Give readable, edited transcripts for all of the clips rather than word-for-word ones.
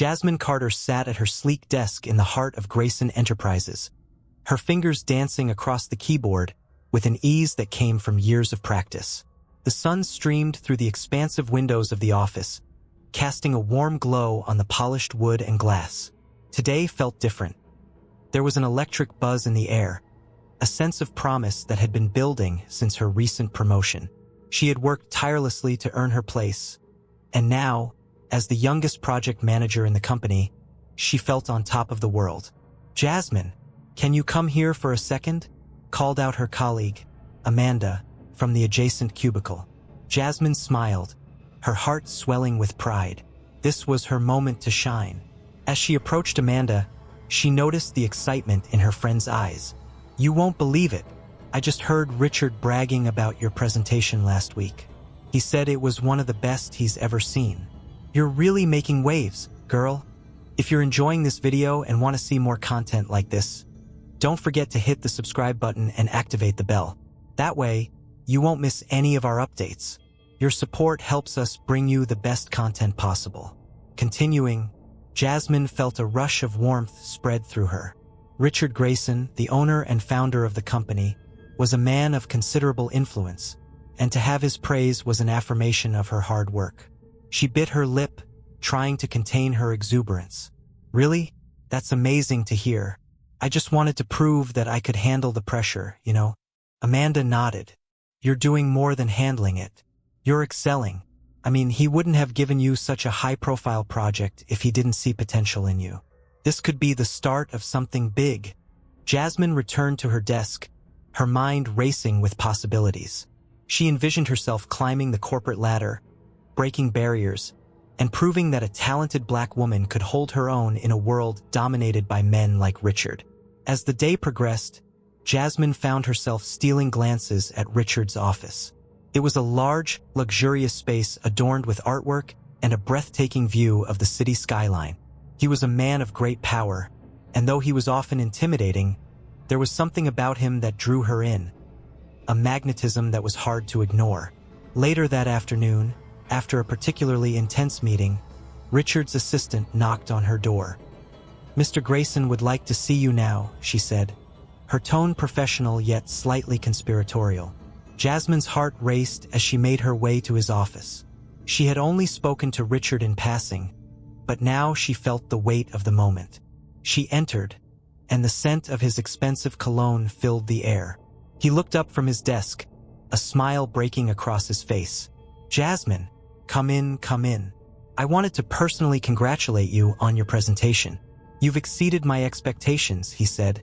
Jasmine Carter sat at her sleek desk in the heart of Grayson Enterprises, her fingers dancing across the keyboard with an ease that came from years of practice. The sun streamed through the expansive windows of the office, casting a warm glow on the polished wood and glass. Today felt different. There was an electric buzz in the air, a sense of promise that had been building since her recent promotion. She had worked tirelessly to earn her place, and now, as the youngest project manager in the company, she felt on top of the world. "Jasmine, can you come here for a second?" called out her colleague, Amanda, from the adjacent cubicle. Jasmine smiled, her heart swelling with pride. This was her moment to shine. As she approached Amanda, she noticed the excitement in her friend's eyes. "You won't believe it. I just heard Richard bragging about your presentation last week. He said it was one of the best he's ever seen. You're really making waves, girl." If you're enjoying this video and want to see more content like this, don't forget to hit the subscribe button and activate the bell. That way, you won't miss any of our updates. Your support helps us bring you the best content possible. Continuing, Jasmine felt a rush of warmth spread through her. Richard Grayson, the owner and founder of the company, was a man of considerable influence, and to have his praise was an affirmation of her hard work. She bit her lip, trying to contain her exuberance. "Really? That's amazing to hear. I just wanted to prove that I could handle the pressure, you know." Amanda nodded. "You're doing more than handling it. You're excelling. I mean, he wouldn't have given you such a high-profile project if he didn't see potential in you. This could be the start of something big." Jasmine returned to her desk, her mind racing with possibilities. She envisioned herself climbing the corporate ladder, breaking barriers, and proving that a talented black woman could hold her own in a world dominated by men like Richard. As the day progressed, Jasmine found herself stealing glances at Richard's office. It was a large, luxurious space adorned with artwork and a breathtaking view of the city skyline. He was a man of great power, and though he was often intimidating, there was something about him that drew her in, a magnetism that was hard to ignore. Later that afternoon, after a particularly intense meeting, Richard's assistant knocked on her door. "Mr. Grayson would like to see you now," she said, her tone professional yet slightly conspiratorial. Jasmine's heart raced as she made her way to his office. She had only spoken to Richard in passing, but now she felt the weight of the moment. She entered, and the scent of his expensive cologne filled the air. He looked up from his desk, a smile breaking across his face. "Jasmine, come in, come in. I wanted to personally congratulate you on your presentation. You've exceeded my expectations," he said,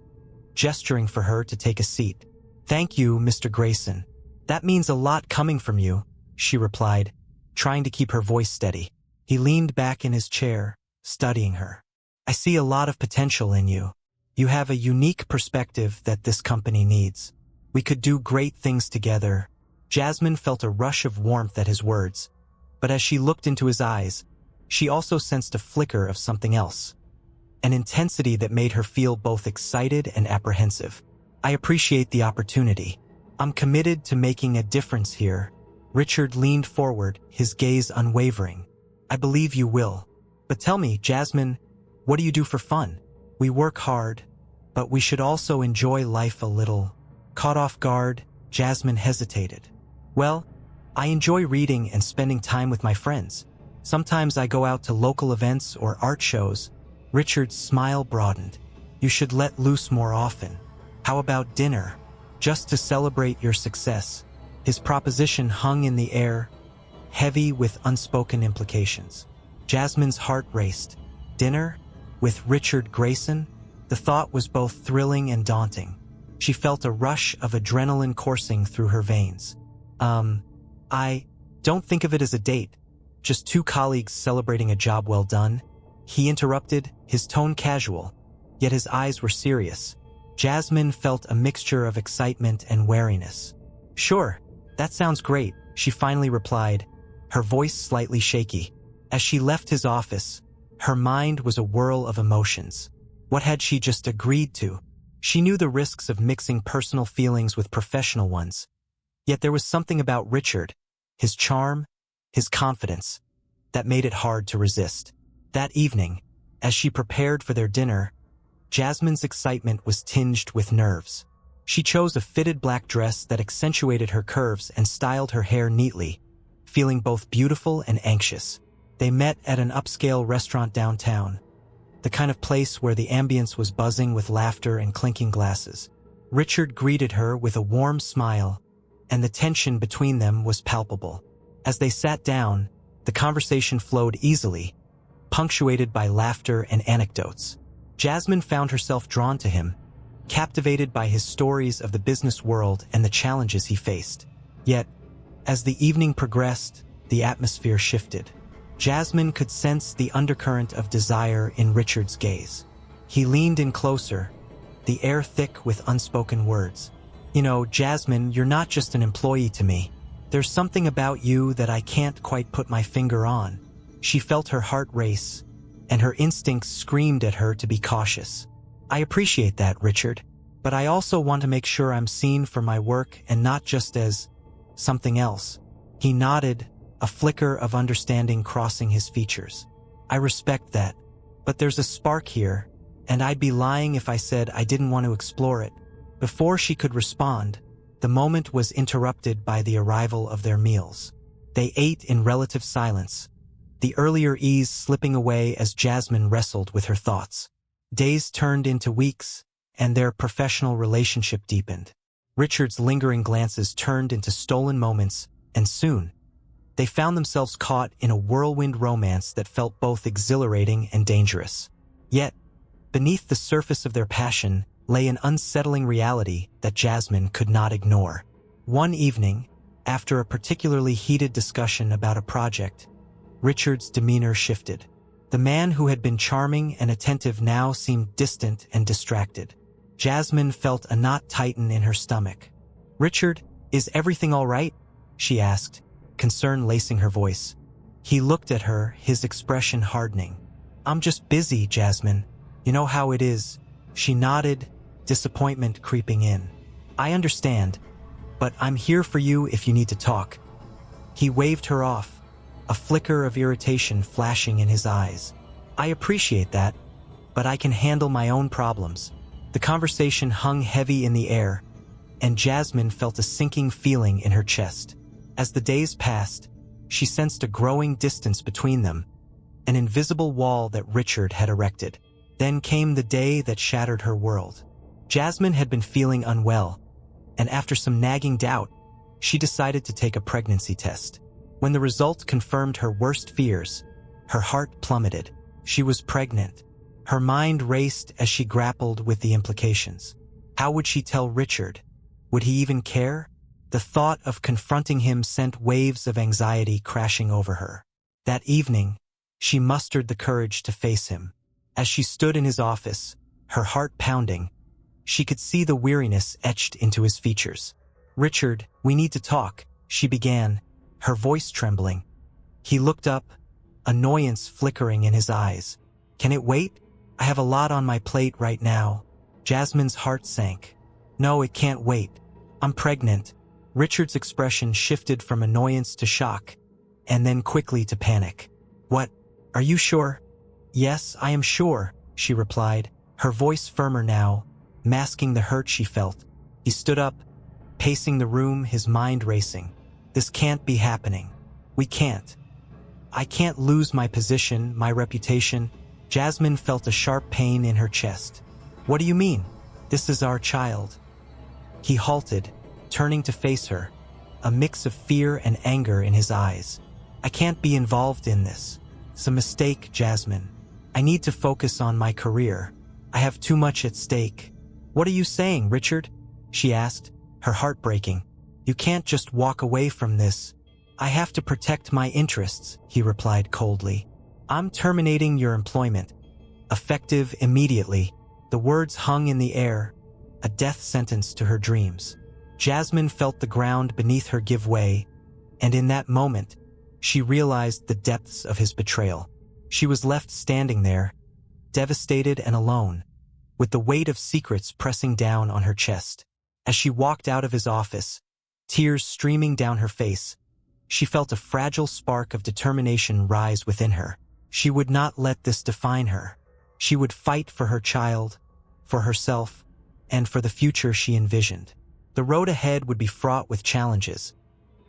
gesturing for her to take a seat. "Thank you, Mr. Grayson. That means a lot coming from you," she replied, trying to keep her voice steady. He leaned back in his chair, studying her. "I see a lot of potential in you. You have a unique perspective that this company needs. We could do great things together." Jasmine felt a rush of warmth at his words, but as she looked into his eyes, she also sensed a flicker of something else, an intensity that made her feel both excited and apprehensive. "I appreciate the opportunity. I'm committed to making a difference here." Richard leaned forward, his gaze unwavering. "I believe you will. But tell me, Jasmine, what do you do for fun? We work hard, but we should also enjoy life a little." Caught off guard, Jasmine hesitated. "Well, I enjoy reading and spending time with my friends. Sometimes I go out to local events or art shows." Richard's smile broadened. "You should let loose more often. How about dinner? Just to celebrate your success." His proposition hung in the air, heavy with unspoken implications. Jasmine's heart raced. Dinner? With Richard Grayson? The thought was both thrilling and daunting. She felt a rush of adrenaline coursing through her veins. I don't think of it as a date, just two colleagues celebrating a job well done," he interrupted, his tone casual, yet his eyes were serious. Jasmine felt a mixture of excitement and wariness. "Sure, that sounds great," she finally replied, her voice slightly shaky. As she left his office, her mind was a whirl of emotions. What had she just agreed to? She knew the risks of mixing personal feelings with professional ones. Yet there was something about Richard, his charm, his confidence, that made it hard to resist. That evening, As she prepared for their dinner, Jasmine's excitement was tinged with nerves. She chose a fitted black dress that accentuated her curves and styled her hair neatly, feeling both beautiful and anxious. They met at an upscale restaurant downtown, the kind of place where the ambience was buzzing with laughter and clinking glasses. Richard greeted her with a warm smile, and the tension between them was palpable. As they sat down, the conversation flowed easily, punctuated by laughter and anecdotes. Jasmine found herself drawn to him, captivated by his stories of the business world and the challenges he faced. Yet, as the evening progressed, the atmosphere shifted. Jasmine could sense the undercurrent of desire in Richard's gaze. He leaned in closer, the air thick with unspoken words. "You know, Jasmine, you're not just an employee to me. There's something about you that I can't quite put my finger on." She felt her heart race, and her instincts screamed at her to be cautious. "I appreciate that, Richard, but I also want to make sure I'm seen for my work and not just as something else." He nodded, a flicker of understanding crossing his features. "I respect that, but there's a spark here, and I'd be lying if I said I didn't want to explore it." Before she could respond, the moment was interrupted by the arrival of their meals. They ate in relative silence, the earlier ease slipping away as Jasmine wrestled with her thoughts. Days turned into weeks, and their professional relationship deepened. Richard's lingering glances turned into stolen moments, and soon, they found themselves caught in a whirlwind romance that felt both exhilarating and dangerous. Yet, beneath the surface of their passion lay an unsettling reality that Jasmine could not ignore. One evening, after a particularly heated discussion about a project, Richard's demeanor shifted. The man who had been charming and attentive now seemed distant and distracted. Jasmine felt a knot tighten in her stomach. "Richard, is everything all right?" she asked, concern lacing her voice. He looked at her, his expression hardening. "I'm just busy, Jasmine. You know how it is." She nodded, disappointment creeping in. "I understand, but I'm here for you if you need to talk." He waved her off, a flicker of irritation flashing in his eyes. "I appreciate that, but I can handle my own problems." The conversation hung heavy in the air, and Jasmine felt a sinking feeling in her chest. As the days passed, she sensed a growing distance between them, an invisible wall that Richard had erected. Then came the day that shattered her world. Jasmine had been feeling unwell, and after some nagging doubt, she decided to take a pregnancy test. When the result confirmed her worst fears, her heart plummeted. She was pregnant. Her mind raced as she grappled with the implications. How would she tell Richard? Would he even care? The thought of confronting him sent waves of anxiety crashing over her. That evening, she mustered the courage to face him. As she stood in his office, her heart pounding, she could see the weariness etched into his features. "Richard, we need to talk," she began, her voice trembling. He looked up, annoyance flickering in his eyes. "Can it wait? I have a lot on my plate right now." Jasmine's heart sank. "No, it can't wait. I'm pregnant." Richard's expression shifted from annoyance to shock, and then quickly to panic. "What? Are you sure?" "Yes, I am sure," she replied, her voice firmer now, masking the hurt she felt. He stood up, pacing the room, his mind racing. "This can't be happening. We can't. I can't lose my position, my reputation." Jasmine felt a sharp pain in her chest. "What do you mean? This is our child." He halted, turning to face her, a mix of fear and anger in his eyes. "I can't be involved in this. It's a mistake, Jasmine. I need to focus on my career. I have too much at stake." "What are you saying, Richard?" she asked, her heart breaking. "You can't just walk away from this." "I have to protect my interests," he replied coldly. "I'm terminating your employment. Effective immediately." The words hung in the air, a death sentence to her dreams. Jasmine felt the ground beneath her give way, and in that moment, she realized the depths of his betrayal. She was left standing there, devastated and alone, with the weight of secrets pressing down on her chest. As she walked out of his office, tears streaming down her face, she felt a fragile spark of determination rise within her. She would not let this define her. She would fight for her child, for herself, and for the future she envisioned. The road ahead would be fraught with challenges,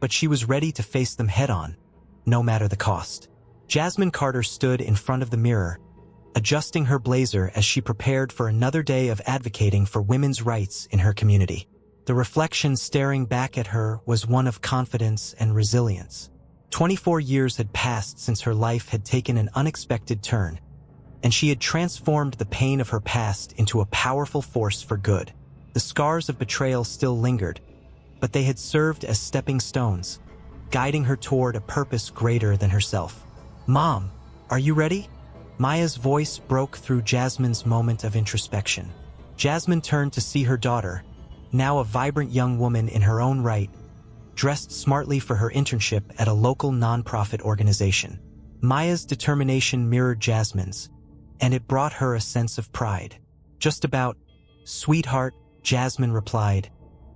but she was ready to face them head-on, no matter the cost. Jasmine Carter stood in front of the mirror, adjusting her blazer as she prepared for another day of advocating for women's rights in her community. The reflection staring back at her was one of confidence and resilience. 24 years had passed since her life had taken an unexpected turn, and she had transformed the pain of her past into a powerful force for good. The scars of betrayal still lingered, but they had served as stepping stones, guiding her toward a purpose greater than herself. "Mom, are you ready?" Maya's voice broke through Jasmine's moment of introspection. Jasmine turned to see her daughter, now a vibrant young woman in her own right, dressed smartly for her internship at a local nonprofit organization. Maya's determination mirrored Jasmine's, and it brought her a sense of pride. "Just about, sweetheart," Jasmine replied,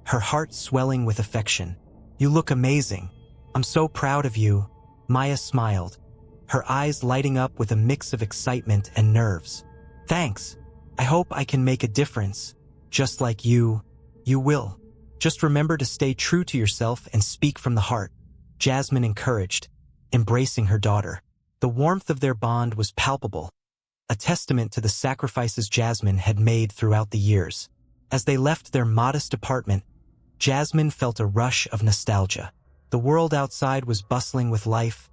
her heart swelling with affection. "You look amazing. I'm so proud of you." Maya smiled, her eyes lighting up with a mix of excitement and nerves. "Thanks. I hope I can make a difference. Just like you. You will. Just remember to stay true to yourself and speak from the heart," Jasmine encouraged, embracing her daughter. The warmth of their bond was palpable, a testament to the sacrifices Jasmine had made throughout the years. As they left their modest apartment, Jasmine felt a rush of nostalgia. The world outside was bustling with life,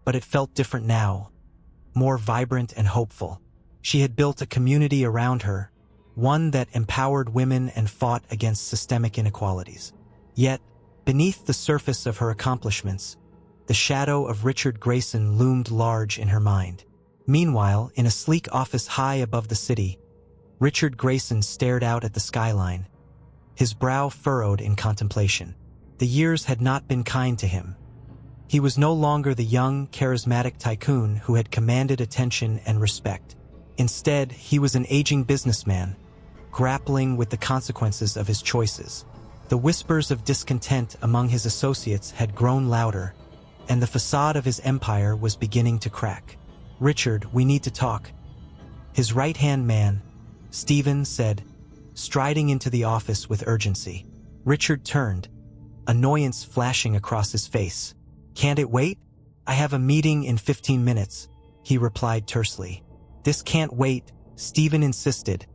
but it felt different now, more vibrant and hopeful. She had built a community around her, one that empowered women and fought against systemic inequalities. Yet, beneath the surface of her accomplishments, the shadow of Richard Grayson loomed large in her mind. Meanwhile, in a sleek office high above the city, Richard Grayson stared out at the skyline, his brow furrowed in contemplation. The years had not been kind to him. He was no longer the young, charismatic tycoon who had commanded attention and respect. Instead, he was an aging businessman, grappling with the consequences of his choices. The whispers of discontent among his associates had grown louder, and the facade of his empire was beginning to crack. "Richard, we need to talk." His right-hand man, Stephen, said, striding into the office with urgency. Richard turned, annoyance flashing across his face. "Can't it wait? I have a meeting in 15 minutes, he replied tersely. "This can't wait," Stephen insisted,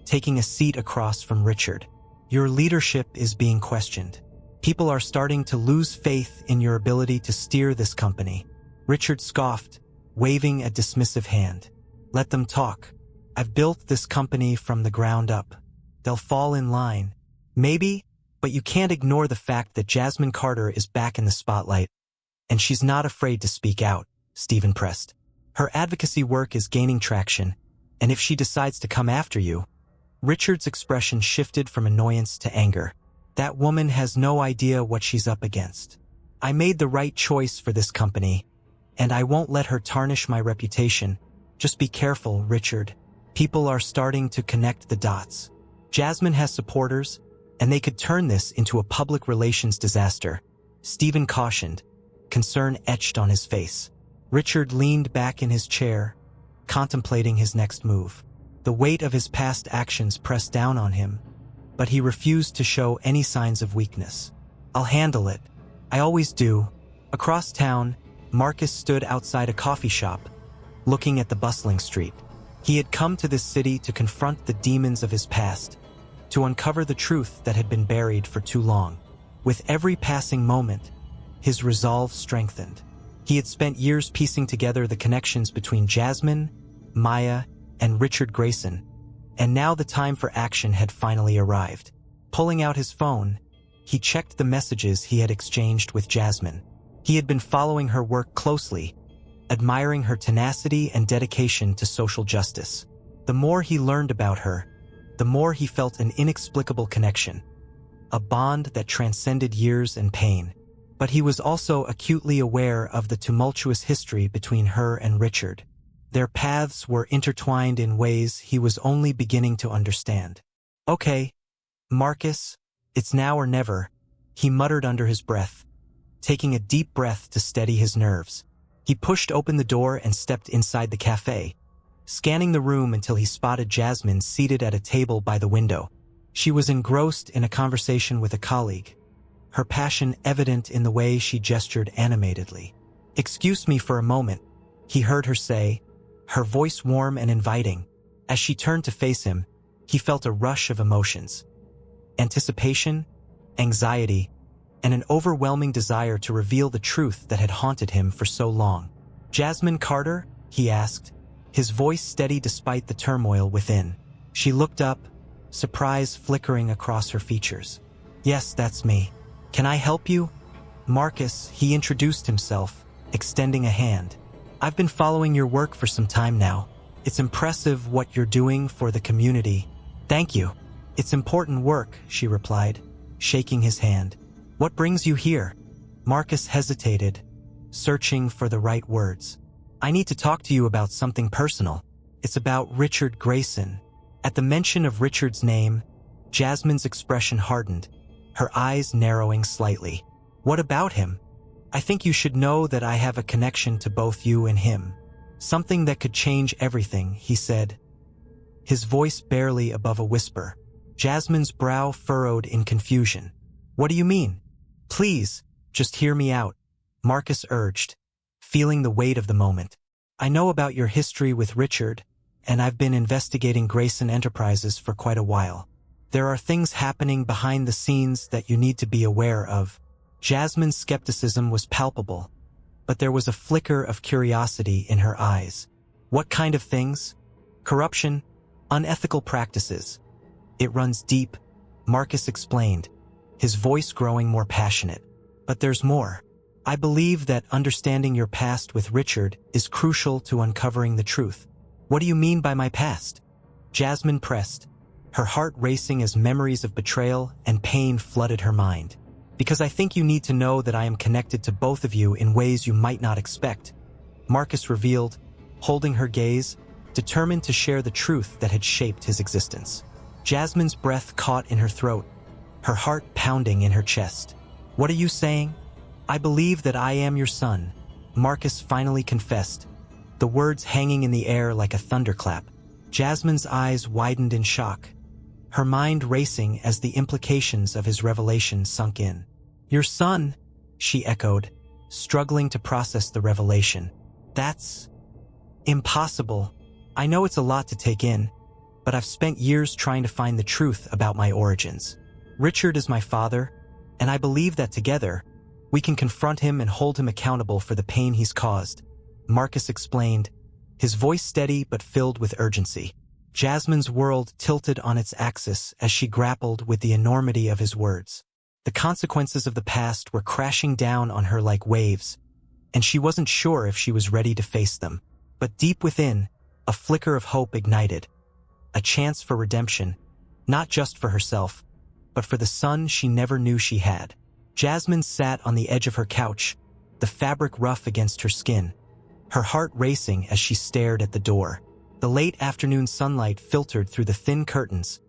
taking a seat across from Richard. "Your leadership is being questioned. People are starting to lose faith in your ability to steer this company." Richard scoffed, waving a dismissive hand. "Let them talk. I've built this company from the ground up. They'll fall in line. Maybe, but you can't ignore the fact that Jasmine Carter is back in the spotlight, and she's not afraid to speak out," Stephen pressed. "Her advocacy work is gaining traction, and if she decides to come after you..." Richard's expression shifted from annoyance to anger. "That woman has no idea what she's up against. I made the right choice for this company, and I won't let her tarnish my reputation. Just be careful, Richard. People are starting to connect the dots. Jasmine has supporters, and they could turn this into a public relations disaster," Stephen cautioned, concern etched on his face. Richard leaned back in his chair, contemplating his next move. The weight of his past actions pressed down on him, but he refused to show any signs of weakness. "I'll handle it. I always do." Across town, Marcus stood outside a coffee shop, looking at the bustling street. He had come to this city to confront the demons of his past, to uncover the truth that had been buried for too long. With every passing moment, his resolve strengthened. He had spent years piecing together the connections between Jasmine, Maya, and Richard Grayson, and now the time for action had finally arrived. Pulling out his phone, he checked the messages he had exchanged with Jasmine. He had been following her work closely, admiring her tenacity and dedication to social justice. The more he learned about her, the more he felt an inexplicable connection, a bond that transcended years and pain. But he was also acutely aware of the tumultuous history between her and Richard. Their paths were intertwined in ways he was only beginning to understand. "Okay, Marcus, it's now or never," he muttered under his breath, taking a deep breath to steady his nerves. He pushed open the door and stepped inside the cafe, scanning the room until he spotted Jasmine seated at a table by the window. She was engrossed in a conversation with a colleague, her passion evident in the way she gestured animatedly. "Excuse me for a moment," he heard her say, her voice warm and inviting. As she turned to face him, he felt a rush of emotions. Anticipation, anxiety, and an overwhelming desire to reveal the truth that had haunted him for so long. "Jasmine Carter?" he asked, his voice steady despite the turmoil within. She looked up, surprise flickering across her features. "Yes, that's me. Can I help you?" "Marcus," he introduced himself, extending a hand. "I've been following your work for some time now. It's impressive what you're doing for the community." "Thank you. It's important work," she replied, shaking his hand. "What brings you here?" Marcus hesitated, searching for the right words. "I need to talk to you about something personal. It's about Richard Grayson." At the mention of Richard's name, Jasmine's expression hardened, her eyes narrowing slightly. "What about him?" "I think you should know that I have a connection to both you and him. Something that could change everything," he said, his voice barely above a whisper. Jasmine's brow furrowed in confusion. "What do you mean?" "Please, just hear me out," Marcus urged, feeling the weight of the moment. "I know about your history with Richard, and I've been investigating Grayson Enterprises for quite a while. There are things happening behind the scenes that you need to be aware of." Jasmine's skepticism was palpable, but there was a flicker of curiosity in her eyes. "What kind of things?" "Corruption, unethical practices. It runs deep," Marcus explained, his voice growing more passionate. "But there's more. I believe that understanding your past with Richard is crucial to uncovering the truth." "What do you mean by my past?" Jasmine pressed, her heart racing as memories of betrayal and pain flooded her mind. "Because I think you need to know that I am connected to both of you in ways you might not expect," Marcus revealed, holding her gaze, determined to share the truth that had shaped his existence. Jasmine's breath caught in her throat, her heart pounding in her chest. "What are you saying?" "I believe that I am your son," Marcus finally confessed, the words hanging in the air like a thunderclap. Jasmine's eyes widened in shock, her mind racing as the implications of his revelation sunk in. "Your son?" she echoed, struggling to process the revelation. "That's impossible. I know it's a lot to take in, but I've spent years trying to find the truth about my origins. Richard is my father, and I believe that together, we can confront him and hold him accountable for the pain he's caused," Marcus explained, his voice steady but filled with urgency. Jasmine's world tilted on its axis as she grappled with the enormity of his words. The consequences of the past were crashing down on her like waves, and she wasn't sure if she was ready to face them. But deep within, a flicker of hope ignited, a chance for redemption, not just for herself, but for the son she never knew she had. Jasmine sat on the edge of her couch, the fabric rough against her skin, her heart racing as she stared at the door. The late afternoon sunlight filtered through the thin curtains,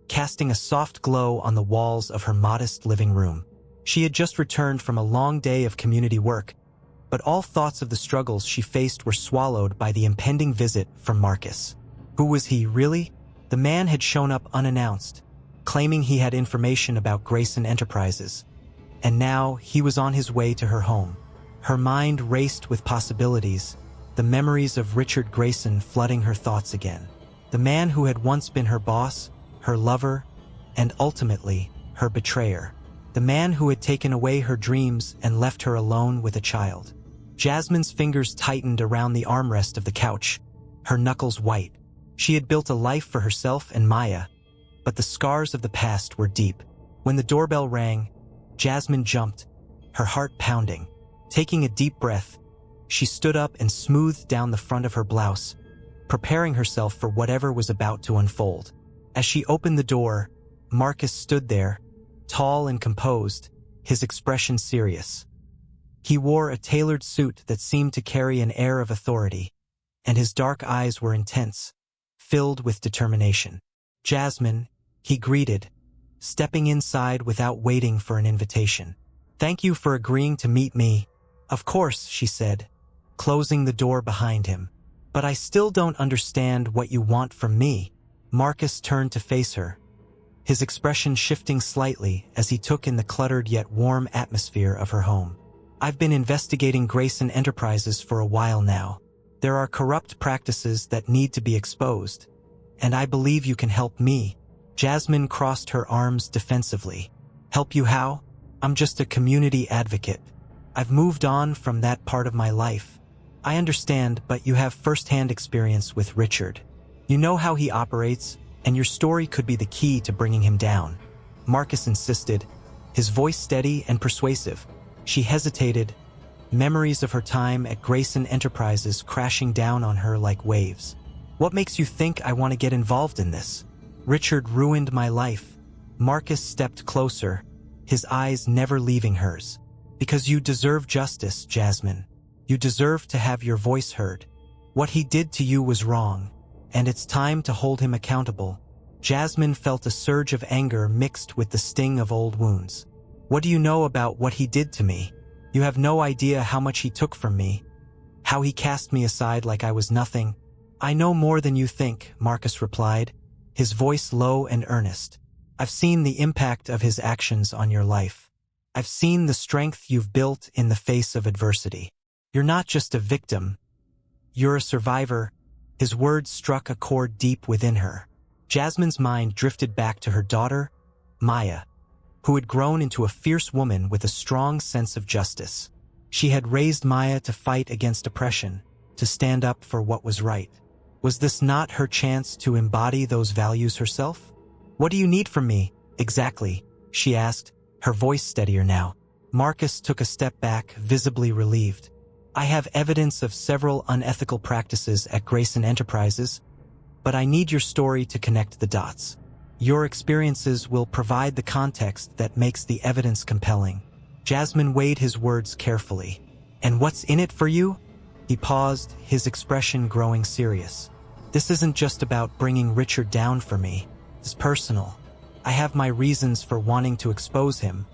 casting a soft glow on the walls of her modest living room. She had just returned from a long day of community work, but all thoughts of the struggles she faced were swallowed by the impending visit from Marcus. Who was he, really? The man had shown up unannounced, claiming he had information about Grayson Enterprises, and now he was on his way to her home. Her mind raced with possibilities, the memories of Richard Grayson flooding her thoughts again. The man who had once been her boss, her lover, and ultimately, her betrayer. The man who had taken away her dreams and left her alone with a child. Jasmine's fingers tightened around the armrest of the couch, her knuckles white. She had built a life for herself and Maya, but the scars of the past were deep. When the doorbell rang, Jasmine jumped, her heart pounding. Taking a deep breath, she stood up and smoothed down the front of her blouse, preparing herself for whatever was about to unfold. As she opened the door, Marcus stood there, tall and composed, his expression serious. He wore a tailored suit that seemed to carry an air of authority, and his dark eyes were intense, filled with determination. "Jasmine," he greeted, stepping inside without waiting for an invitation. "Thank you for agreeing to meet me." "Of course," she said, closing the door behind him. But I still don't understand what you want from me. Marcus turned to face her, his expression shifting slightly as he took in the cluttered yet warm atmosphere of her home. I've been investigating Grayson Enterprises for a while now. There are corrupt practices that need to be exposed, and I believe you can help me. Jasmine crossed her arms defensively. Help you how? I'm just a community advocate. I've moved on from that part of my life. I understand, but you have first-hand experience with Richard. You know how he operates, and your story could be the key to bringing him down. Marcus insisted, his voice steady and persuasive. She hesitated, memories of her time at Grayson Enterprises crashing down on her like waves. What makes you think I want to get involved in this? Richard ruined my life. Marcus stepped closer, his eyes never leaving hers. Because you deserve justice, Jasmine. You deserve to have your voice heard. What he did to you was wrong, and it's time to hold him accountable. Jasmine felt a surge of anger mixed with the sting of old wounds. What do you know about what he did to me? You have no idea how much he took from me, how he cast me aside like I was nothing. I know more than you think, Marcus replied, his voice low and earnest. I've seen the impact of his actions on your life. I've seen the strength you've built in the face of adversity. You're not just a victim. You're a survivor. His words struck a chord deep within her. Jasmine's mind drifted back to her daughter, Maya, who had grown into a fierce woman with a strong sense of justice. She had raised Maya to fight against oppression, to stand up for what was right. Was this not her chance to embody those values herself? What do you need from me, exactly? She asked, her voice steadier now. Marcus took a step back, visibly relieved. I have evidence of several unethical practices at Grayson Enterprises, but I need your story to connect the dots. Your experiences will provide the context that makes the evidence compelling. Jasmine weighed his words carefully. And what's in it for you? He paused, his expression growing serious. This isn't just about bringing Richard down for me. It's personal. I have my reasons for wanting to expose him,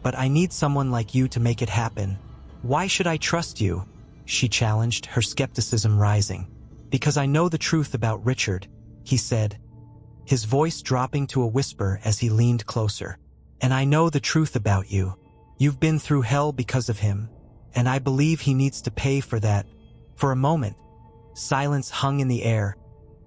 but I need someone like you to make it happen. Why should I trust you? She challenged, her skepticism rising. Because I know the truth about Richard, he said, his voice dropping to a whisper as he leaned closer. And I know the truth about you. You've been through hell because of him, and I believe he needs to pay for that. For a moment, silence hung in the air,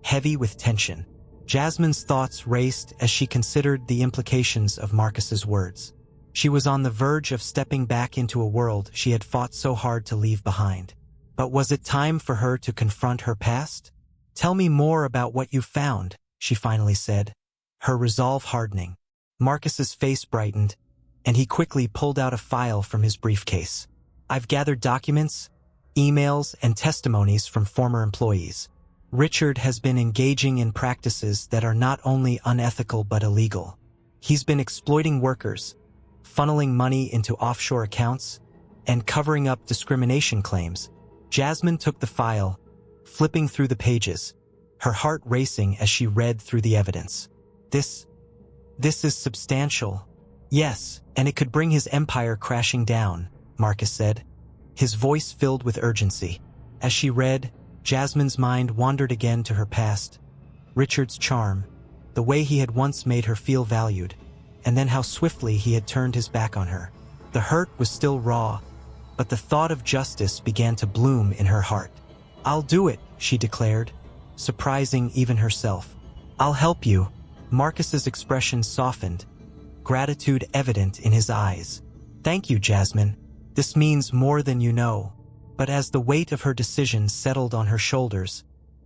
heavy with tension. Jasmine's thoughts raced as she considered the implications of Marcus's words. She was on the verge of stepping back into a world she had fought so hard to leave behind. But was it time for her to confront her past? Tell me more about what you found, she finally said, her resolve hardening. Marcus's face brightened, and he quickly pulled out a file from his briefcase. I've gathered documents, emails, and testimonies from former employees. Richard has been engaging in practices that are not only unethical but illegal. He's been exploiting workers, funneling money into offshore accounts, and covering up discrimination claims. Jasmine took the file, flipping through the pages, her heart racing as she read through the evidence. This is substantial. Yes, and it could bring his empire crashing down, Marcus said, his voice filled with urgency. As she read, Jasmine's mind wandered again to her past, Richard's charm, the way he had once made her feel valued, and then how swiftly he had turned his back on her. The hurt was still raw, but the thought of justice began to bloom in her heart. I'll do it, she declared, surprising even herself. I'll help you. Marcus's expression softened, gratitude evident in his eyes. Thank you, Jasmine. This means more than you know. But as the weight of her decision settled on her shoulders,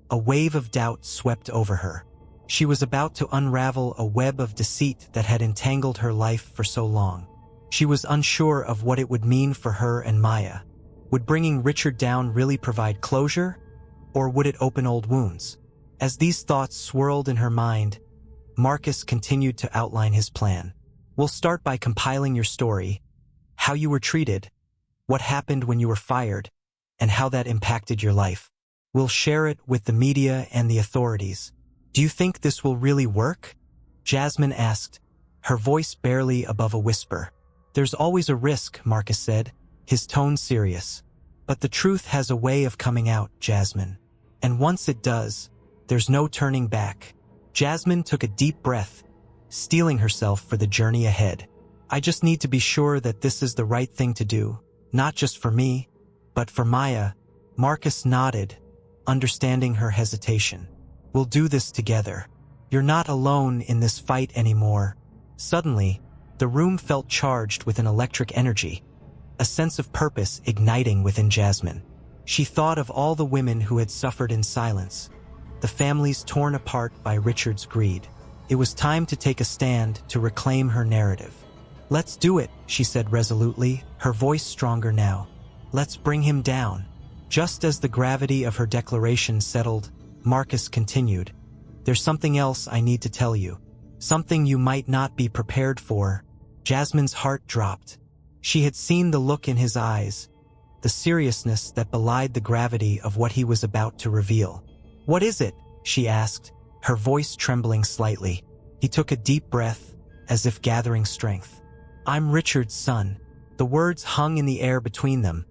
a wave of doubt swept over her. She was about to unravel a web of deceit that had entangled her life for so long. She was unsure of what it would mean for her and Maya. Would bringing Richard down really provide closure, or would it open old wounds? As these thoughts swirled in her mind, Marcus continued to outline his plan. We'll start by compiling your story, how you were treated, what happened when you were fired, and how that impacted your life. We'll share it with the media and the authorities. Do you think this will really work? Jasmine asked, her voice barely above a whisper. There's always a risk, Marcus said, his tone serious. But the truth has a way of coming out, Jasmine. And once it does, there's no turning back. Jasmine took a deep breath, steeling herself for the journey ahead. I just need to be sure that this is the right thing to do, not just for me, but for Maya. Marcus nodded, understanding her hesitation. We'll do this together. You're not alone in this fight anymore. Suddenly, the room felt charged with an electric energy, a sense of purpose igniting within Jasmine. She thought of all the women who had suffered in silence, the families torn apart by Richard's greed. It was time to take a stand to reclaim her narrative. Let's do it, she said resolutely, her voice stronger now. Let's bring him down. Just as the gravity of her declaration settled, Marcus continued. There's something else I need to tell you. Something you might not be prepared for. Jasmine's heart dropped. She had seen the look in his eyes, the seriousness that belied the gravity of what he was about to reveal. What is it? She asked, her voice trembling slightly. He took a deep breath, as if gathering strength. I'm Richard's son. The words hung in the air between them,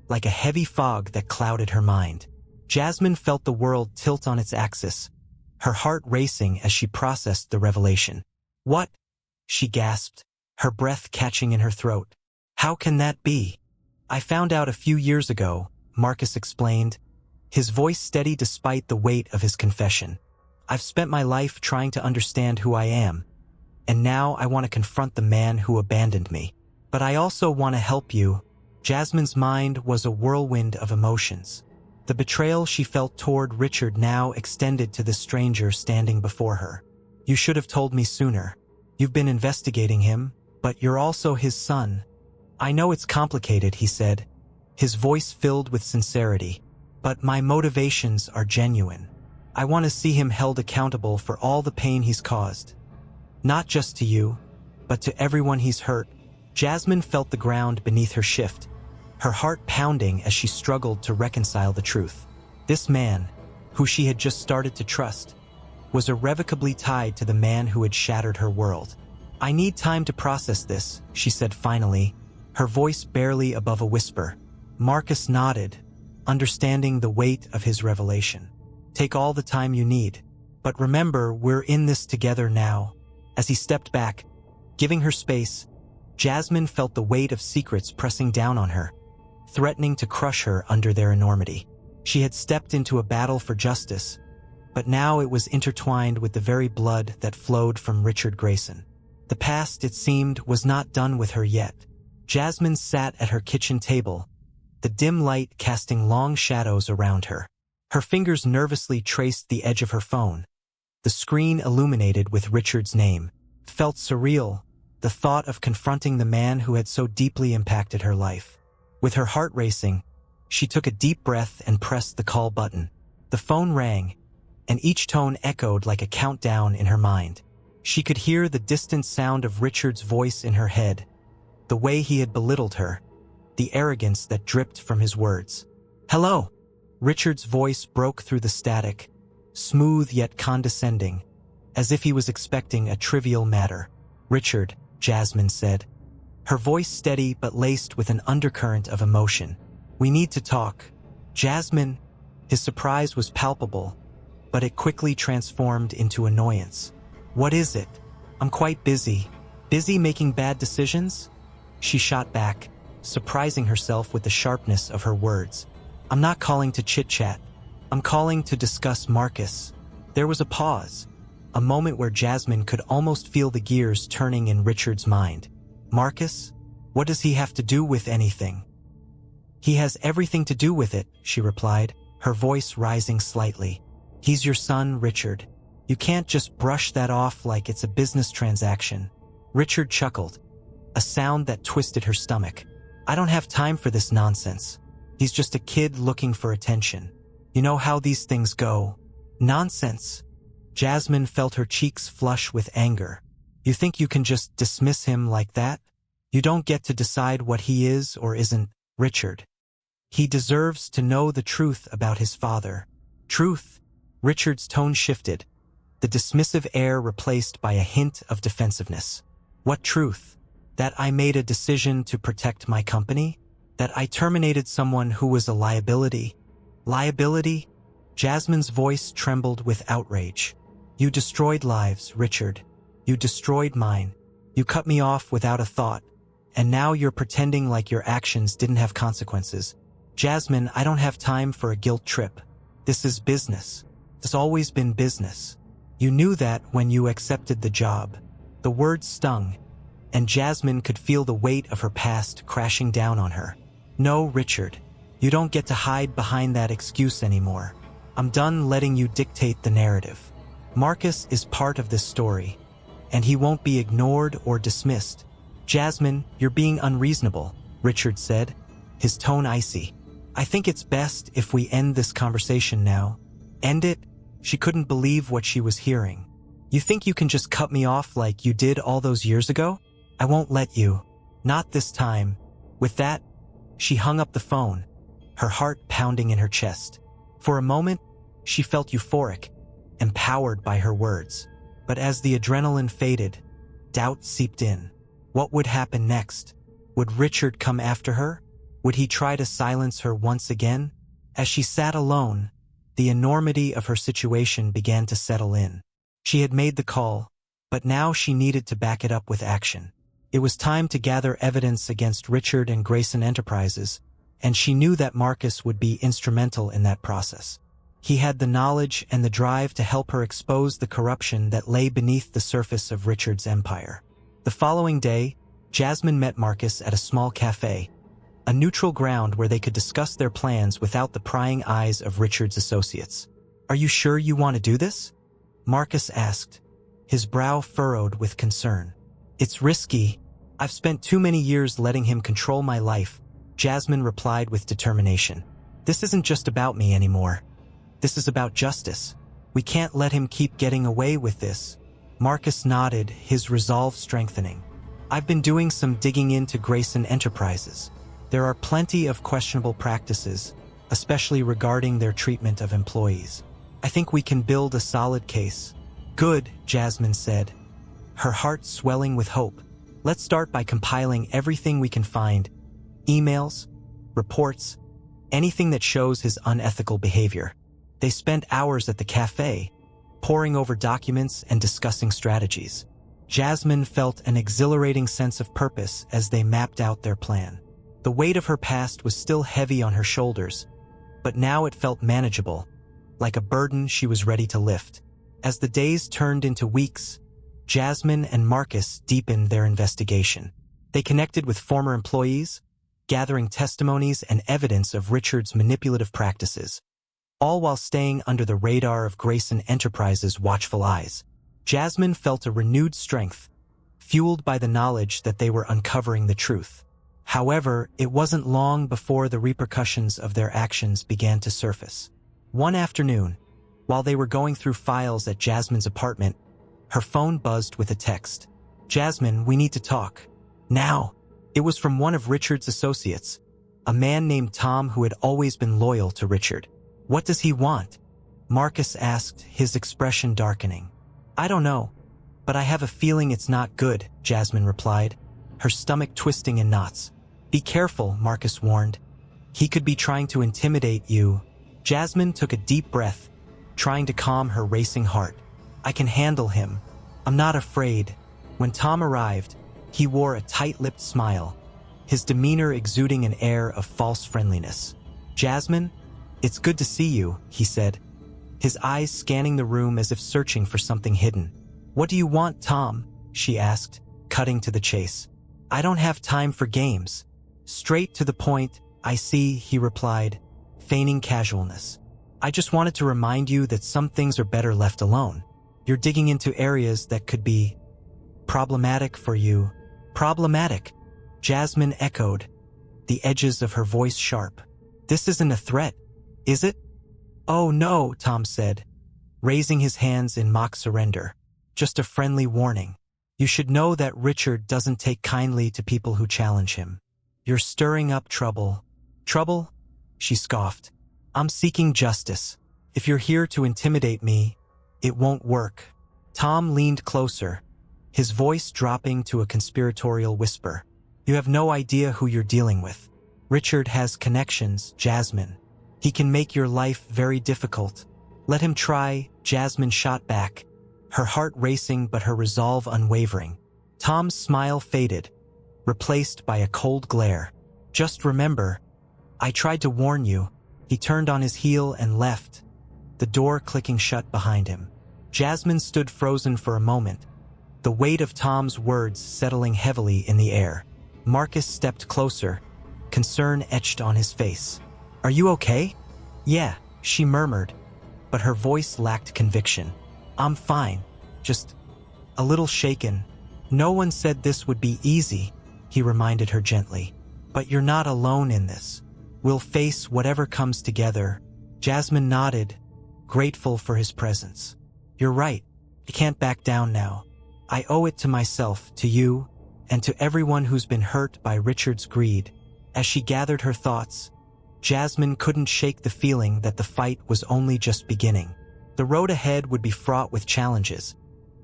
like a heavy fog that clouded her mind. Jasmine felt the world tilt on its axis, her heart racing as she processed the revelation. What? She gasped, her breath catching in her throat. How can that be? I found out a few years ago, Marcus explained, his voice steady despite the weight of his confession. I've spent my life trying to understand who I am, and now I want to confront the man who abandoned me. But I also want to help you. Jasmine's mind was a whirlwind of emotions. The betrayal she felt toward Richard now extended to the stranger standing before her. You should have told me sooner. You've been investigating him, but you're also his son. I know it's complicated, he said, his voice filled with sincerity, but my motivations are genuine. I want to see him held accountable for all the pain he's caused. Not just to you, but to everyone he's hurt. Jasmine felt the ground beneath her shift, her heart pounding as she struggled to reconcile the truth. This man, who she had just started to trust, was irrevocably tied to the man who had shattered her world. I need time to process this, she said finally, her voice barely above a whisper. Marcus nodded, understanding the weight of his revelation. Take all the time you need, but remember, we're in this together now. As he stepped back, giving her space, Jasmine felt the weight of secrets pressing down on her, threatening to crush her under their enormity. She had stepped into a battle for justice, but now it was intertwined with the very blood that flowed from Richard Grayson. The past, it seemed, was not done with her yet. Jasmine sat at her kitchen table, the dim light casting long shadows around her. Her fingers nervously traced the edge of her phone. The screen illuminated with Richard's name. Felt surreal, the thought of confronting the man who had so deeply impacted her life. With her heart racing, she took a deep breath and pressed the call button. The phone rang, and each tone echoed like a countdown in her mind. She could hear the distant sound of Richard's voice in her head, the way he had belittled her, the arrogance that dripped from his words. Hello! Richard's voice broke through the static, smooth yet condescending, as if he was expecting a trivial matter. Richard, Jasmine said, her voice steady but laced with an undercurrent of emotion. We need to talk. Jasmine, his surprise was palpable, but it quickly transformed into annoyance. What is it? I'm quite busy. Busy making bad decisions? She shot back, surprising herself with the sharpness of her words. I'm not calling to chit-chat. I'm calling to discuss Marcus. There was a pause, a moment where Jasmine could almost feel the gears turning in Richard's mind. Marcus? What does he have to do with anything? He has everything to do with it, she replied, her voice rising slightly. He's your son, Richard. You can't just brush that off like it's a business transaction. Richard chuckled, a sound that twisted her stomach. I don't have time for this nonsense. He's just a kid looking for attention. You know how these things go. Nonsense. Jasmine felt her cheeks flush with anger. You think you can just dismiss him like that? You don't get to decide what he is or isn't, Richard. He deserves to know the truth about his father. Truth? Richard's tone shifted, the dismissive air replaced by a hint of defensiveness. What truth? That I made a decision to protect my company? That I terminated someone who was a liability? Liability? Jasmine's voice trembled with outrage. You destroyed lives, Richard. You destroyed mine. You cut me off without a thought. And now you're pretending like your actions didn't have consequences. Jasmine, I don't have time for a guilt trip. This is business. It's always been business. You knew that when you accepted the job. The words stung, and Jasmine could feel the weight of her past crashing down on her. No, Richard. You don't get to hide behind that excuse anymore. I'm done letting you dictate the narrative. Marcus is part of this story, and he won't be ignored or dismissed. Jasmine, you're being unreasonable, Richard said, his tone icy. I think it's best if we end this conversation now. End it? She couldn't believe what she was hearing. You think you can just cut me off like you did all those years ago? I won't let you. Not this time. With that, she hung up the phone, her heart pounding in her chest. For a moment, she felt euphoric, empowered by her words. But as the adrenaline faded, doubt seeped in. What would happen next? Would Richard come after her? Would he try to silence her once again? As she sat alone, the enormity of her situation began to settle in. She had made the call, but now she needed to back it up with action. It was time to gather evidence against Richard and Grayson Enterprises, and she knew that Marcus would be instrumental in that process. He had the knowledge and the drive to help her expose the corruption that lay beneath the surface of Richard's empire. The following day, Jasmine met Marcus at a small cafe, a neutral ground where they could discuss their plans without the prying eyes of Richard's associates. Are you sure you want to do this? Marcus asked, his brow furrowed with concern. It's risky. I've spent too many years letting him control my life, Jasmine replied with determination. This isn't just about me anymore. This is about justice. We can't let him keep getting away with this. Marcus nodded, his resolve strengthening. I've been doing some digging into Grayson Enterprises. There are plenty of questionable practices, especially regarding their treatment of employees. I think we can build a solid case. Good, Jasmine said, her heart swelling with hope. Let's start by compiling everything we can find. Emails, reports, anything that shows his unethical behavior. They spent hours at the cafe, poring over documents and discussing strategies. Jasmine felt an exhilarating sense of purpose as they mapped out their plan. The weight of her past was still heavy on her shoulders, but now it felt manageable, like a burden she was ready to lift. As the days turned into weeks, Jasmine and Marcus deepened their investigation. They connected with former employees, gathering testimonies and evidence of Richard's manipulative practices, all while staying under the radar of Grayson Enterprises' watchful eyes. Jasmine felt a renewed strength, fueled by the knowledge that they were uncovering the truth. However, it wasn't long before the repercussions of their actions began to surface. One afternoon, while they were going through files at Jasmine's apartment, her phone buzzed with a text. Jasmine, we need to talk. Now. It was from one of Richard's associates, a man named Tom who had always been loyal to Richard. What does he want? Marcus asked, his expression darkening. I don't know, but I have a feeling it's not good, Jasmine replied, her stomach twisting in knots. Be careful, Marcus warned. He could be trying to intimidate you. Jasmine took a deep breath, trying to calm her racing heart. I can handle him. I'm not afraid. When Tom arrived, he wore a tight-lipped smile, his demeanor exuding an air of false friendliness. Jasmine, it's good to see you, he said, his eyes scanning the room as if searching for something hidden. What do you want, Tom? She asked, cutting to the chase. I don't have time for games. Straight to the point, I see, he replied, feigning casualness. I just wanted to remind you that some things are better left alone. You're digging into areas that could be problematic for you. Problematic, Jasmine echoed, the edges of her voice sharp. This isn't a threat, is it? Oh no, Tom said, raising his hands in mock surrender. Just a friendly warning. You should know that Richard doesn't take kindly to people who challenge him. You're stirring up trouble. Trouble? She scoffed. I'm seeking justice. If you're here to intimidate me, it won't work. Tom leaned closer, his voice dropping to a conspiratorial whisper. You have no idea who you're dealing with. Richard has connections, Jasmine. He can make your life very difficult. Let him try, Jasmine shot back, her heart racing but her resolve unwavering. Tom's smile faded, replaced by a cold glare. Just remember, I tried to warn you. He turned on his heel and left, the door clicking shut behind him. Jasmine stood frozen for a moment, the weight of Tom's words settling heavily in the air. Marcus stepped closer, concern etched on his face. Are you okay? Yeah, she murmured, but her voice lacked conviction. I'm fine, just a little shaken. No one said this would be easy, he reminded her gently. But you're not alone in this. We'll face whatever comes together. Jasmine nodded, grateful for his presence. You're right, I can't back down now. I owe it to myself, to you, and to everyone who's been hurt by Richard's greed. As she gathered her thoughts, Jasmine couldn't shake the feeling that the fight was only just beginning. The road ahead would be fraught with challenges,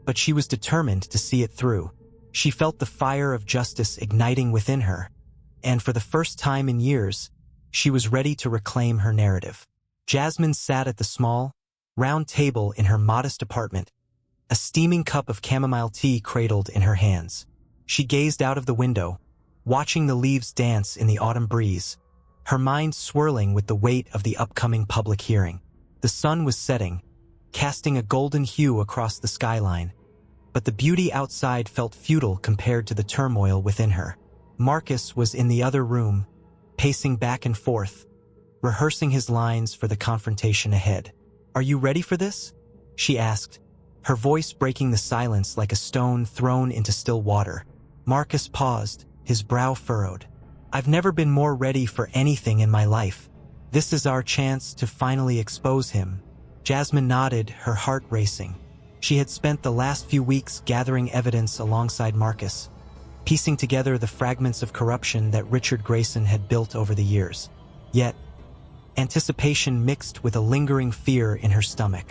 but she was determined to see it through. She felt the fire of justice igniting within her, and for the first time in years, she was ready to reclaim her narrative. Jasmine sat at the small, round table in her modest apartment, a steaming cup of chamomile tea cradled in her hands. She gazed out of the window, watching the leaves dance in the autumn breeze, her mind swirling with the weight of the upcoming public hearing. The sun was setting, casting a golden hue across the skyline, but the beauty outside felt futile compared to the turmoil within her. Marcus was in the other room, pacing back and forth, rehearsing his lines for the confrontation ahead. Are you ready for this? She asked, her voice breaking the silence like a stone thrown into still water. Marcus paused, his brow furrowed. I've never been more ready for anything in my life. This is our chance to finally expose him. Jasmine nodded, her heart racing. She had spent the last few weeks gathering evidence alongside Marcus, piecing together the fragments of corruption that Richard Grayson had built over the years. Yet, anticipation mixed with a lingering fear in her stomach.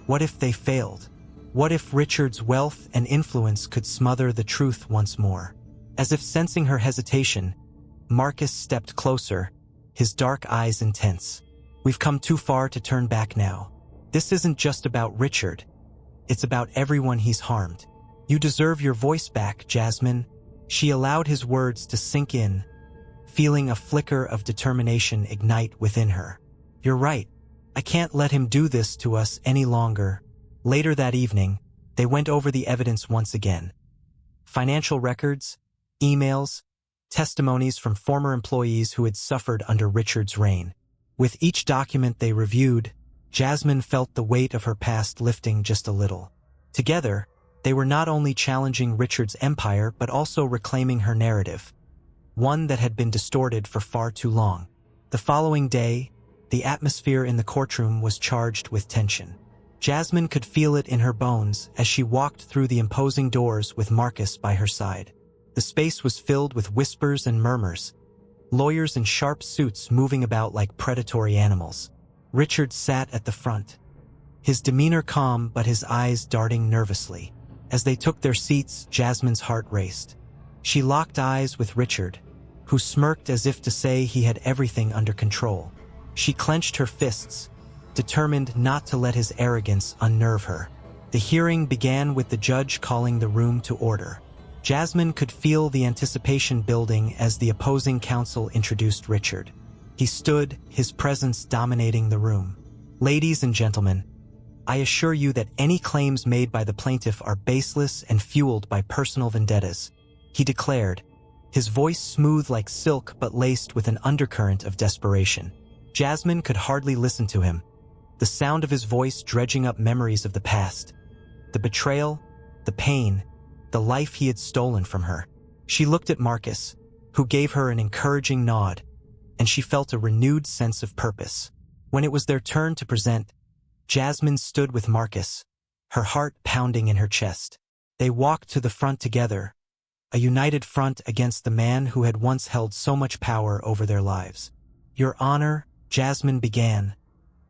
What if they failed? What if Richard's wealth and influence could smother the truth once more? As if sensing her hesitation, Marcus stepped closer, his dark eyes intense. We've come too far to turn back now. This isn't just about Richard. It's about everyone he's harmed. You deserve your voice back, Jasmine. She allowed his words to sink in, feeling a flicker of determination ignite within her. You're right. I can't let him do this to us any longer. Later that evening, they went over the evidence once again. Financial records, emails, testimonies from former employees who had suffered under Richard's reign. With each document they reviewed, Jasmine felt the weight of her past lifting just a little. Together, they were not only challenging Richard's empire but also reclaiming her narrative, one that had been distorted for far too long. The following day, the atmosphere in the courtroom was charged with tension. Jasmine could feel it in her bones as she walked through the imposing doors with Marcus by her side. The space was filled with whispers and murmurs, lawyers in sharp suits moving about like predatory animals. Richard sat at the front, his demeanor calm but his eyes darting nervously. As they took their seats, Jasmine's heart raced. She locked eyes with Richard, who smirked as if to say he had everything under control. She clenched her fists, determined not to let his arrogance unnerve her. The hearing began with the judge calling the room to order. Jasmine could feel the anticipation building as the opposing counsel introduced Richard. He stood, his presence dominating the room. Ladies and gentlemen, I assure you that any claims made by the plaintiff are baseless and fueled by personal vendettas, he declared, his voice smooth like silk but laced with an undercurrent of desperation. Jasmine could hardly listen to him, the sound of his voice dredging up memories of the past, the betrayal, the pain, the life he had stolen from her. She looked at Marcus, who gave her an encouraging nod, and she felt a renewed sense of purpose. When it was their turn to present, Jasmine stood with Marcus, her heart pounding in her chest. They walked to the front together, a united front against the man who had once held so much power over their lives. Your Honor, Jasmine began,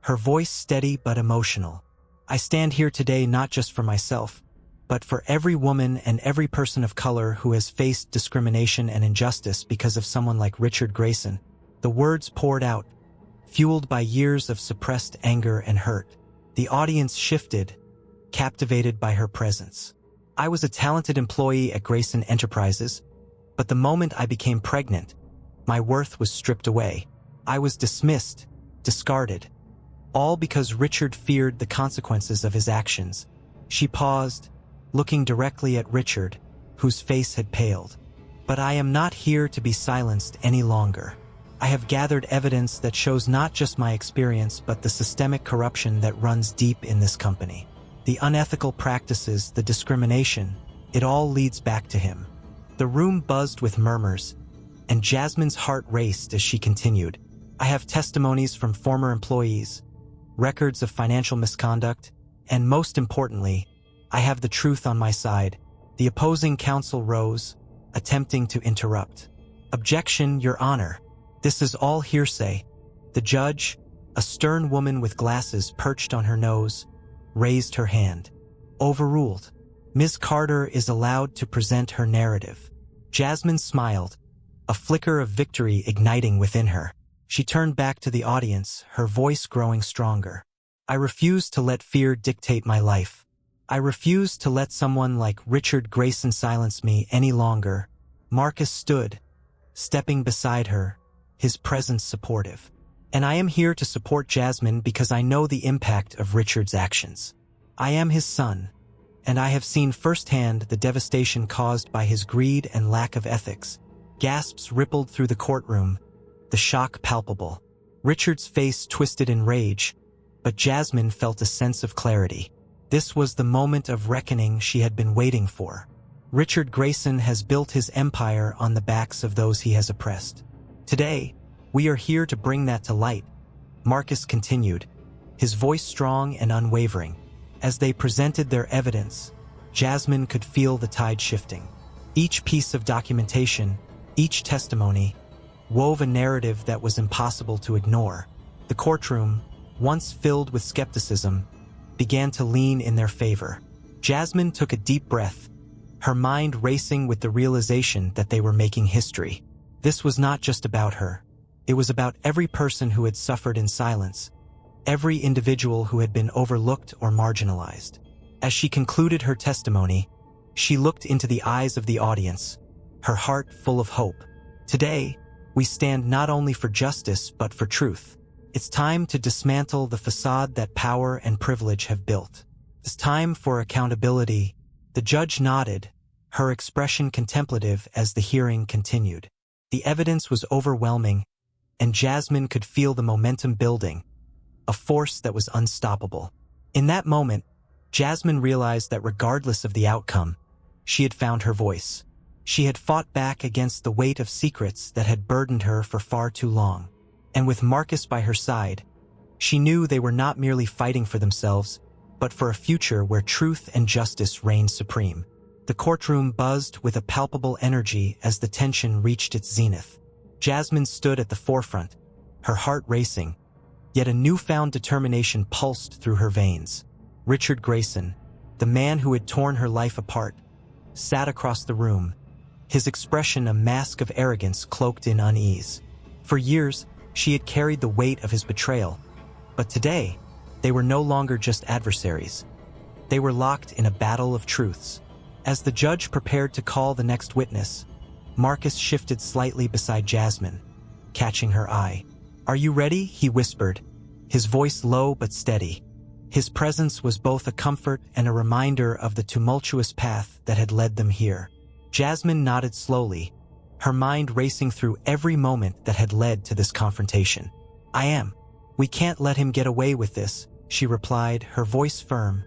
her voice steady but emotional. I stand here today not just for myself, but for every woman and every person of color who has faced discrimination and injustice because of someone like Richard Grayson. The words poured out, fueled by years of suppressed anger and hurt. The audience shifted, captivated by her presence. I was a talented employee at Grayson Enterprises, but the moment I became pregnant, my worth was stripped away. I was dismissed, discarded, all because Richard feared the consequences of his actions. She paused, looking directly at Richard, whose face had paled. But I am not here to be silenced any longer. I have gathered evidence that shows not just my experience but the systemic corruption that runs deep in this company. The unethical practices, the discrimination, it all leads back to him. The room buzzed with murmurs, and Jasmine's heart raced as she continued. I have testimonies from former employees, records of financial misconduct, and most importantly, I have the truth on my side. The opposing counsel rose, attempting to interrupt. Objection, Your Honor. This is all hearsay. The judge, a stern woman with glasses perched on her nose, raised her hand. Overruled. Ms. Carter is allowed to present her narrative. Jasmine smiled, a flicker of victory igniting within her. She turned back to the audience, her voice growing stronger. I refuse to let fear dictate my life. I refuse to let someone like Richard Grayson silence me any longer. Marcus stood, stepping beside her, his presence supportive. And I am here to support Jasmine because I know the impact of Richard's actions. I am his son, and I have seen firsthand the devastation caused by his greed and lack of ethics. Gasps rippled through the courtroom, the shock palpable. Richard's face twisted in rage, but Jasmine felt a sense of clarity. This was the moment of reckoning she had been waiting for. Richard Grayson has built his empire on the backs of those he has oppressed. Today, we are here to bring that to light, Marcus continued, his voice strong and unwavering. As they presented their evidence, Jasmine could feel the tide shifting. Each piece of documentation, each testimony, wove a narrative that was impossible to ignore. The courtroom, once filled with skepticism, began to lean in their favor. Jasmine took a deep breath, her mind racing with the realization that they were making history. This was not just about her. It was about every person who had suffered in silence, every individual who had been overlooked or marginalized. As she concluded her testimony, she looked into the eyes of the audience, her heart full of hope. Today, we stand not only for justice but for truth. It's time to dismantle the facade that power and privilege have built. It's time for accountability. The judge nodded, her expression contemplative as the hearing continued. The evidence was overwhelming, and Jasmine could feel the momentum building, a force that was unstoppable. In that moment, Jasmine realized that regardless of the outcome, she had found her voice. She had fought back against the weight of secrets that had burdened her for far too long. And with Marcus by her side, she knew they were not merely fighting for themselves, but for a future where truth and justice reigned supreme. The courtroom buzzed with a palpable energy as the tension reached its zenith. Jasmine stood at the forefront, her heart racing, yet a newfound determination pulsed through her veins. Richard Grayson, the man who had torn her life apart, sat across the room, his expression a mask of arrogance cloaked in unease. For years, she had carried the weight of his betrayal, but today, they were no longer just adversaries. They were locked in a battle of truths. As the judge prepared to call the next witness, Marcus shifted slightly beside Jasmine, catching her eye. "Are you ready?" he whispered, his voice low but steady. His presence was both a comfort and a reminder of the tumultuous path that had led them here. Jasmine nodded slowly, her mind racing through every moment that had led to this confrontation. "I am. We can't let him get away with this," she replied, her voice firm,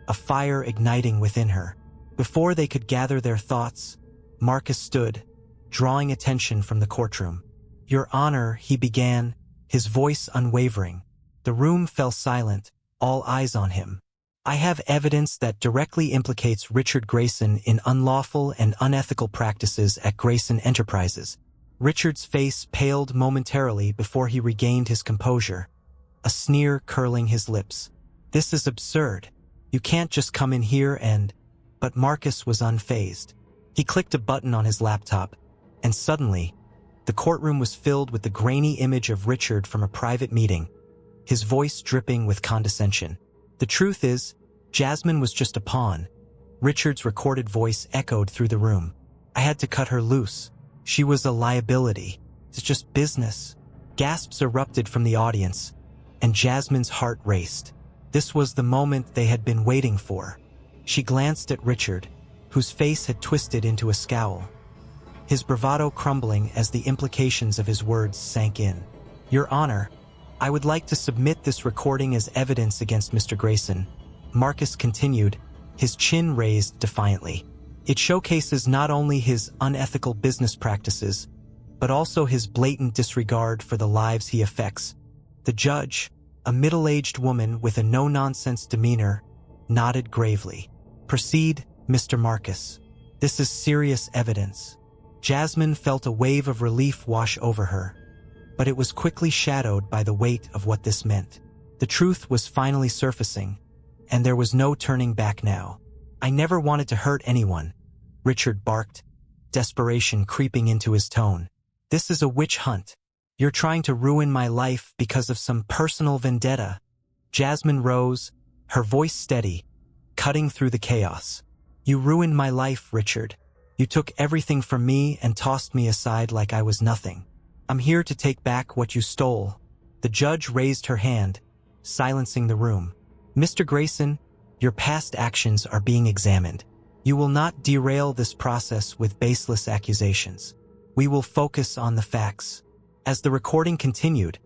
a fire igniting within her. Before they could gather their thoughts, Marcus stood, drawing attention from the courtroom. "Your Honor," he began, his voice unwavering. The room fell silent, all eyes on him. "I have evidence that directly implicates Richard Grayson in unlawful and unethical practices at Grayson Enterprises." Richard's face paled momentarily before he regained his composure, a sneer curling his lips. "This is absurd. You can't just come in here and—" But Marcus was unfazed. He clicked a button on his laptop, and suddenly, The courtroom was filled with the grainy image of Richard from a private meeting, his voice dripping with condescension. The truth is, Jasmine was just a pawn. Richard's recorded voice echoed through the room. I had to cut her loose. She was a liability. It's just business. Gasps erupted from the audience, and Jasmine's heart raced. This was the moment they had been waiting for. She glanced at Richard, whose face had twisted into a scowl, his bravado crumbling as the implications of his words sank in. Your Honor, I would like to submit this recording as evidence against Mr. Grayson, Marcus continued, his chin raised defiantly. It showcases not only his unethical business practices, but also his blatant disregard for the lives he affects. The judge, a middle-aged woman with a no-nonsense demeanor, nodded gravely. Proceed, Mr. Marcus. This is serious evidence. Jasmine felt a wave of relief wash over her, but it was quickly shadowed by the weight of what this meant. The truth was finally surfacing, and there was no turning back now. I never wanted to hurt anyone, Richard barked, desperation creeping into his tone. This is a witch hunt. You're trying to ruin my life because of some personal vendetta. Jasmine rose, her voice steady, cutting through the chaos. You ruined my life, Richard. You took everything from me and tossed me aside like I was nothing. I'm here to take back what you stole. The judge raised her hand, silencing the room. Mr. Grayson, your past actions are being examined. You will not derail this process with baseless accusations. We will focus on the facts. As the recording continued,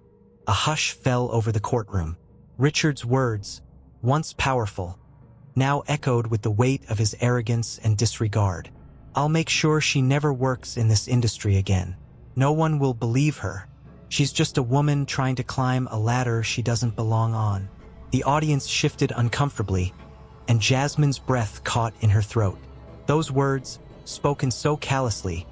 a hush fell over the courtroom. Richard's words, once powerful, now echoed with the weight of his arrogance and disregard. I'll make sure she never works in this industry again. No one will believe her. She's just a woman trying to climb a ladder she doesn't belong on. The audience shifted uncomfortably, and Jasmine's breath caught in her throat. Those words, spoken so callously,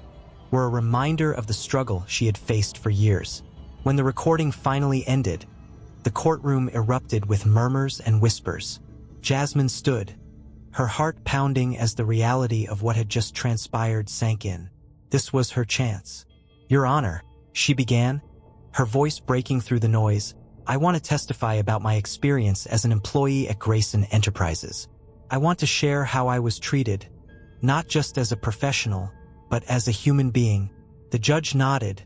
were a reminder of the struggle she had faced for years. When the recording finally ended, the courtroom erupted with murmurs and whispers. Jasmine stood, her heart pounding as the reality of what had just transpired sank in. This was her chance. Your Honor, she began, her voice breaking through the noise. I want to testify about my experience as an employee at Grayson Enterprises. I want to share how I was treated, not just as a professional, but as a human being. The judge nodded,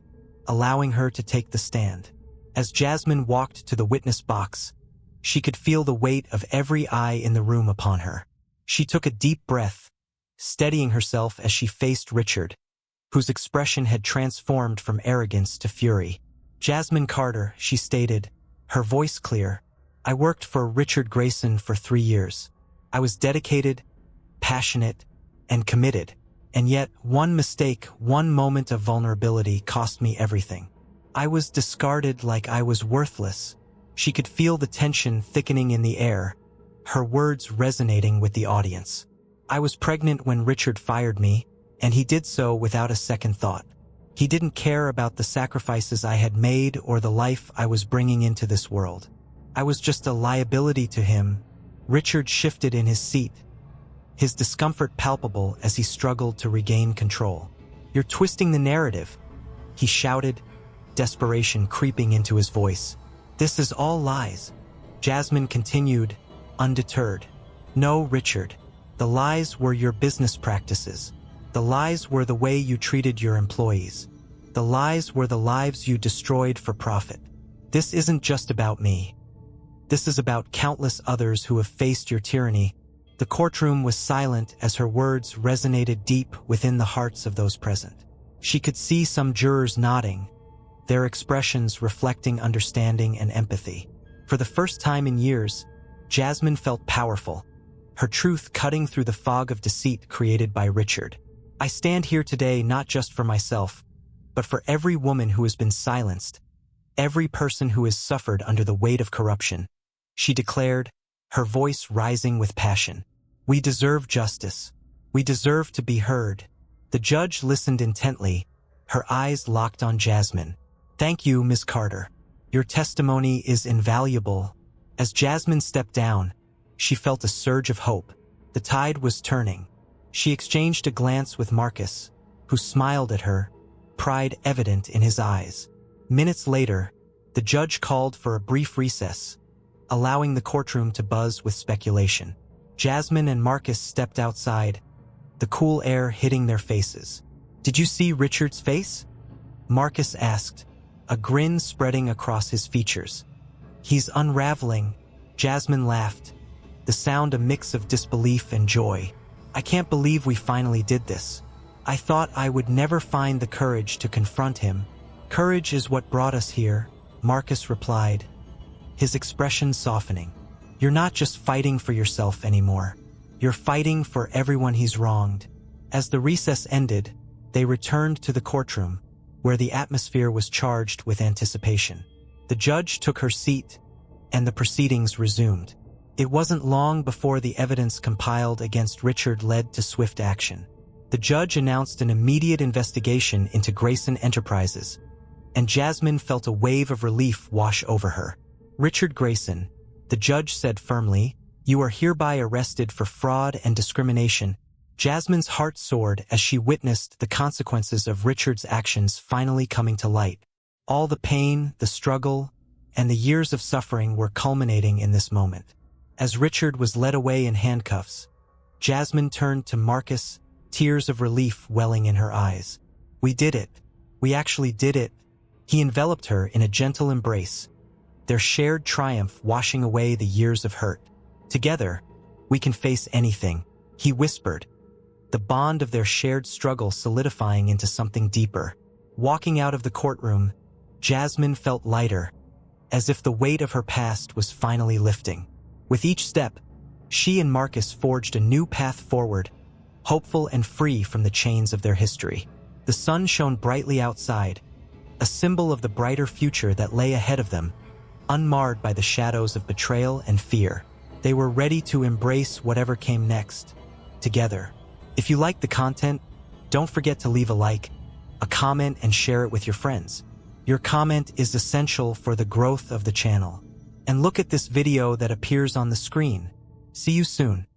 allowing her to take the stand. As Jasmine walked to the witness box, she could feel the weight of every eye in the room upon her. She took a deep breath, steadying herself as she faced Richard, whose expression had transformed from arrogance to fury. Jasmine Carter, she stated, her voice clear. I worked for Richard Grayson for 3 years. I was dedicated, passionate, and committed. And yet, one mistake, one moment of vulnerability cost me everything. I was discarded like I was worthless. She could feel the tension thickening in the air, her words resonating with the audience. I was pregnant when Richard fired me, and he did so without a second thought. He didn't care about the sacrifices I had made or the life I was bringing into this world. I was just a liability to him. Richard shifted in his seat, his discomfort palpable as he struggled to regain control. You're twisting the narrative, he shouted, desperation creeping into his voice. This is all lies. Jasmine continued, undeterred. No, Richard. The lies were your business practices. The lies were the way you treated your employees. The lies were the lives you destroyed for profit. This isn't just about me. This is about countless others who have faced your tyranny. The courtroom was silent as her words resonated deep within the hearts of those present. She could see some jurors nodding, their expressions reflecting understanding and empathy. For the first time in years, Jasmine felt powerful, her truth cutting through the fog of deceit created by Richard. I stand here today not just for myself, but for every woman who has been silenced, every person who has suffered under the weight of corruption, she declared, her voice rising with passion. We deserve justice. We deserve to be heard. The judge listened intently, her eyes locked on Jasmine. Thank you, Ms. Carter. Your testimony is invaluable. As Jasmine stepped down, she felt a surge of hope. The tide was turning. She exchanged a glance with Marcus, who smiled at her, pride evident in his eyes. Minutes later, the judge called for a brief recess, allowing the courtroom to buzz with speculation. Jasmine and Marcus stepped outside, the cool air hitting their faces. "Did you see Richard's face?" Marcus asked, a grin spreading across his features. "He's unraveling," Jasmine laughed, the sound a mix of disbelief and joy. "I can't believe we finally did this. I thought I would never find the courage to confront him." "Courage is what brought us here," Marcus replied, his expression softening. "You're not just fighting for yourself anymore. You're fighting for everyone he's wronged." As the recess ended, they returned to the courtroom, where the atmosphere was charged with anticipation. The judge took her seat, and the proceedings resumed. It wasn't long before the evidence compiled against Richard led to swift action. The judge announced an immediate investigation into Grayson Enterprises, and Jasmine felt a wave of relief wash over her. "Richard Grayson," the judge said firmly, "you are hereby arrested for fraud and discrimination." Jasmine's heart soared as she witnessed the consequences of Richard's actions finally coming to light. All the pain, the struggle, and the years of suffering were culminating in this moment. As Richard was led away in handcuffs, Jasmine turned to Marcus, tears of relief welling in her eyes. "We did it. We actually did it." He enveloped her in a gentle embrace, their shared triumph washing away the years of hurt. "Together, we can face anything," he whispered, the bond of their shared struggle solidifying into something deeper. Walking out of the courtroom, Jasmine felt lighter, as if the weight of her past was finally lifting. With each step, she and Marcus forged a new path forward, hopeful and free from the chains of their history. The sun shone brightly outside, a symbol of the brighter future that lay ahead of them, unmarred by the shadows of betrayal and fear. They were ready to embrace whatever came next, together. If you liked the content, don't forget to leave a like, a comment, and share it with your friends. Your comment is essential for the growth of the channel. And look at this video that appears on the screen. See you soon.